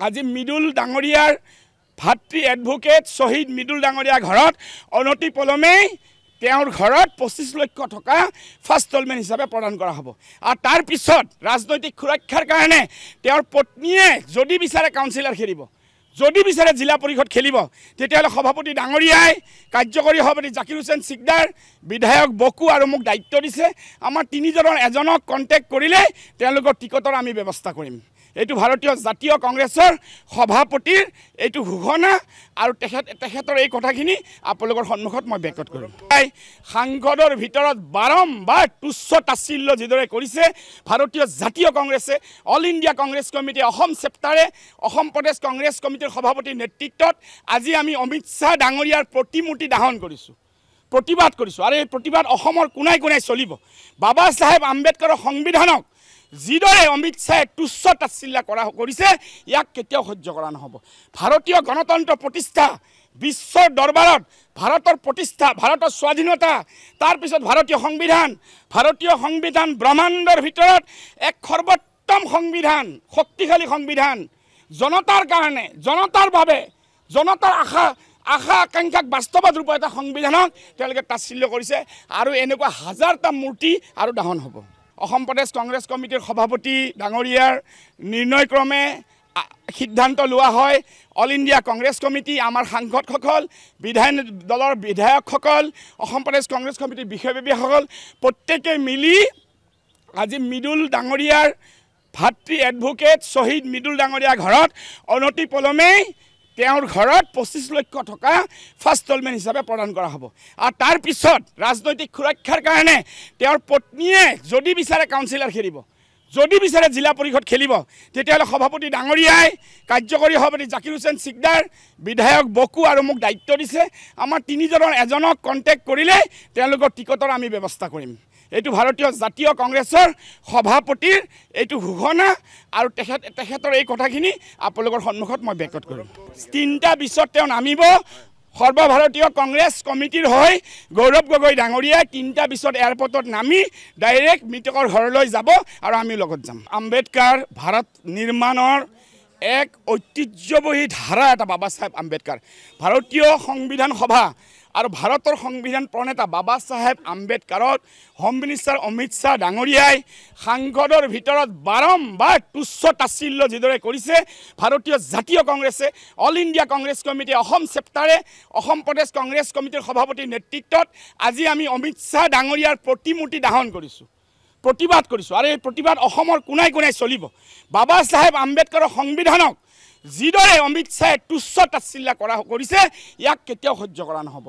আজি মৃদুল ডাঙৰীয়াৰ ভাতৃ এডভোকেট শহীদ মৃদুল ডাঙৰীয়াৰ ঘৰত অনতি পলমেই তেওঁৰ ঘৰত 25 লক্ষ টকা ফাৰ্ষ্ট ইনষ্টলমেণ্ট হিচাপে প্ৰদান কৰা হ'ব। আৰু তাৰ পিছত ৰাজনৈতিক সুৰক্ষাৰ কাৰণে তেওঁৰ পত্নীয়ে যদি বিচাৰে কাউন্সিলৰ খেলিব, যদি বিচাৰে জিলা পৰিষদ খেলিব, তেতিয়াহ'লে সভাপতি ডাঙৰীয়াই, কাৰ্যকৰী সভাপতি জাকিৰ হুছেইন সিকদাৰ, বিধায়ক বকু আৰু মোক দায়িত্ব দিছে। আমাৰ তিনিজনৰ এজনক কণ্টেক্ট কৰিলে তেওঁলোকৰ টিকটৰ আমি ব্যৱস্থা কৰিম। এইটো ভাৰতীয় জাতীয় কংগ্ৰেছৰ সভাপতিৰ এইটো ঘোষণা আৰু তেখেতৰ এই কথাখিনি আপোনালোকৰ সন্মুখত মই ব্যক্ত কৰিম। সাংসদৰ ভিতৰত বাৰম্বাৰ তুচ্ছ তাচ্ছিল্য যিদৰে কৰিছে ভাৰতীয় জাতীয় কংগ্ৰেছে, All India Congress Committee Assam চেপ্টাৰে, অসম প্ৰদেশ কংগ্ৰেছ কমিটিৰ সভাপতিৰ নেতৃত্বত আজি আমি অমিত শ্বাহ ডাঙৰীয়াৰ প্ৰতিমূৰ্তি দাহন কৰিছোঁ, প্ৰতিবাদ কৰিছোঁ। আৰু এই প্ৰতিবাদ অসমৰ কোনাই কোনাই চলিব। বাবা চাহেব আম্বেদকাৰৰ সংবিধানক যিদৰে অমিত শ্বাহে তুচ্ছ তাচ্ছিল্য কৰিছে, ইয়াক কেতিয়াও সহ্য কৰা নহ'ব। ভাৰতীয় গণতন্ত্ৰ প্ৰতিষ্ঠা, বিশ্বৰ দৰবাৰত ভাৰতৰ প্ৰতিষ্ঠা, ভাৰতৰ স্বাধীনতা, তাৰপিছত ভাৰতীয় সংবিধান ব্ৰহ্মাণ্ডৰ ভিতৰত এক সৰ্বোত্তম সংবিধান, শক্তিশালী সংবিধান, জনতাৰ কাৰণে, জনতাৰ বাবে, জনতাৰ আশা আকাংক্ষাক বাস্তৱত ৰূপ এটা সংবিধানক তেওঁলোকে তাচ্ছিল্য কৰিছে। আৰু এনেকুৱা হাজাৰটা মূৰ্তি আৰু দাহন হ'ব। অসম প্ৰদেশ কংগ্ৰেছ কমিটিৰ সভাপতি ডাঙৰীয়াৰ নিৰ্ণয়ক্ৰমে সিদ্ধান্ত লোৱা হয়। অল ইণ্ডিয়া কংগ্ৰেছ কমিটি, আমাৰ সাংসদসকল, বিধায়ন দলৰ বিধায়কসকল, অসম প্ৰদেশ কংগ্ৰেছ কমিটিৰ বিষয়ববীয়াসকল প্ৰত্যেকে মিলি আজি মৃদুল ডাঙৰীয়াৰ ভাতৃ এডভোকেট শহীদ মৃদুল ডাঙৰীয়াৰ ঘৰত অনতি পলমেই তেওঁৰ ঘৰত 25 লক্ষ টকা ফাৰ্ষ্ট ইনষ্টলমেণ্ট হিচাপে প্ৰদান কৰা হ'ব। আৰু তাৰ পিছত ৰাজনৈতিক সুৰক্ষাৰ কাৰণে তেওঁৰ পত্নীয়ে যদি বিচাৰে কাউন্সিলৰ খেলিব, যদি বিচাৰে জিলা পৰিষদ খেলিব, তেতিয়াহ'লে সভাপতি ডাঙৰীয়াই, কাৰ্যকৰী সভাপতি জাকিৰ হুছেইন সিকদাৰ, বিধায়ক বকু আৰু মোক দায়িত্ব দিছে। আমাৰ তিনিজনৰ এজনক কণ্টেক্ট কৰিলে তেওঁলোকৰ টিকটৰ আমি ব্যৱস্থা কৰিম। এইটো ভাৰতীয় জাতীয় কংগ্ৰেছৰ সভাপতিৰ এইটো ঘোষণা আৰু তেখেতৰ এই কথাখিনি আপোনালোকৰ সন্মুখত মই ব্যক্ত কৰিম। 3টা বিচত তেওঁ নামিব। সৰ্বভাৰতীয় কংগ্ৰেছ কমিটিৰ হৈ গৌৰৱ গগৈ ডাঙৰীয়াই 3টা বিচত এয়াৰপৰ্টত নামি ডাইৰেক্ট মৃতকৰ ঘৰলৈ যাব আৰু আমি লগত যাম। আম্বেদকাৰ ভাৰত নিৰ্মাণৰ এক ঐতিহ্যবহী ধাৰা এটা বাবা চাহেব আম্বেদকাৰ, ভাৰতীয় সংবিধান সভা আৰু ভাৰতৰ সংবিধান প্ৰণেতা বাবা চাহেব আম্বেদকাৰক হোম মিনিষ্টাৰ অমিত শ্বাহ ডাঙৰীয়াই সাংসদৰ ভিতৰত বাৰম্বাৰ তুচ্ছ তাচ্ছিল্য যিদৰে কৰিছে ভাৰতীয় জাতীয় কংগ্ৰেছে, All India Congress Committee Assam চেপ্টাৰে, অসম প্ৰদেশ কংগ্ৰেছ কমিটিৰ সভাপতিৰ নেতৃত্বত আজি আমি অমিত শ্বাহ ডাঙৰীয়াৰ প্ৰতিমূৰ্তি দাহন কৰিছোঁ, প্ৰতিবাদ কৰিছোঁ। আৰু এই প্ৰতিবাদ অসমৰ কোনাই কোনাই চলিব। বাবা চাহেব আম্বেদকাৰৰ সংবিধানক যিদৰে অমিত শ্বাহে তুচ্ছ তাচ্ছিল্য কৰিছে, ইয়াক কেতিয়াও সহ্য কৰা নহ'ব।